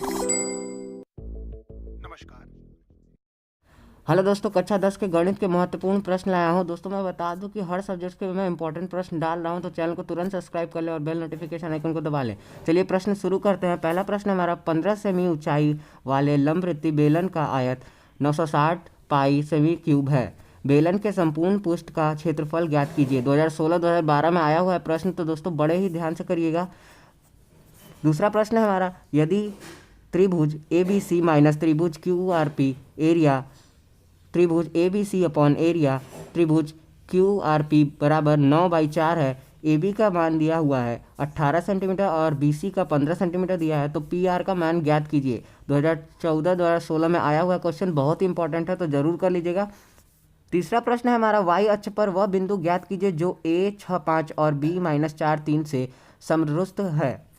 नमस्कार। हेलो दोस्तों, कक्षा 10 के गणित के महत्वपूर्ण प्रश्न लाया हूँ। दोस्तों मैं बता दूं कि हर सब्जेक्ट के मैं इंपॉर्टेंट प्रश्न डाल रहा हूँ, तो चैनल को तुरंत सब्सक्राइब कर लें और बेल नोटिफिकेशन आइकन को दबा लें। चलिए प्रश्न शुरू करते हैं। पहला प्रश्न हमारा 15 सेमी ऊंचाई वाले लंबवृत्तीय बेलन का आयत 960 पाई सेमी क्यूब है। बेलन के संपूर्ण पृष्ठ का क्षेत्रफल ज्ञात कीजिए। 2016-2012 में आया हुआ है प्रश्न, तो दोस्तों बड़े ही ध्यान से करिएगा। दूसरा प्रश्न है हमारा, यदि त्रिभुज ए बी सी माइनस त्रिभुज क्यू आर पी एरिया त्रिभुज A B C upon area त्रिभुज क्यू आर पी बराबर 9/4 है। ए बी का मान दिया हुआ है 18 सेंटीमीटर और बी सी का 15 सेंटीमीटर दिया है, तो पी आर का मान ज्ञात कीजिए। 2014-2016 में आया हुआ क्वेश्चन बहुत ही इंपॉर्टेंट है, तो जरूर कर लीजिएगा। तीसरा प्रश्न है हमारा, वाई अक्ष पर वह बिंदु ज्ञात कीजिए जो ए 6-5 और बी -4-3 से समरुस्त है।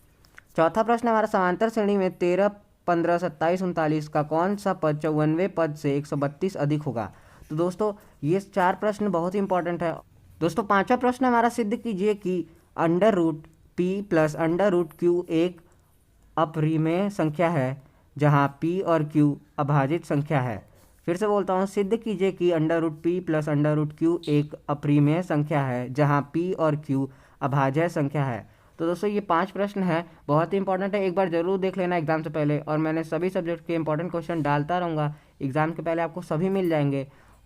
चौथा प्रश्न हमारा, समांतर श्रेणी में 13, 15, 27, 39 का कौन सा पद 54वें पद से 132 अधिक होगा। तो दोस्तों ये चार प्रश्न बहुत ही इंपॉर्टेंट है। दोस्तों पांचवा प्रश्न हमारा, सिद्ध कीजिए कि under root p plus under root q एक अपरिमेय संख्या है जहां पी और क्यू अभाजित संख्या है। फिर से बोलता हूँ, सिद्ध कीजिए कि under root p plus under root q एक अपरिमेय संख्या है जहां पी और क्यू अभाज्य संख्या है। तो दोस्तों ये 5 प्रश्न है, बहुत ही इंपॉर्टेंट है, एक बार जरूर देख लेना एग्जाम से पहले। और मैंने सभी सब्जेक्ट के इंपॉर्टेंट क्वेश्चन डालता रहूँगा एग्जाम के पहले, आपको सभी मिल जाएंगे।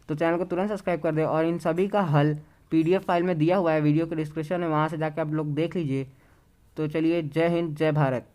तो चैनल को तुरंत सब्सक्राइब कर दे और इन सभी का हल PDF फाइल में दिया हुआ है वीडियो के डिस्क्रिप्शन में, वहाँ से जाकर आप लोग देख लीजिए। तो चलिए, जय हिंद, जय भारत।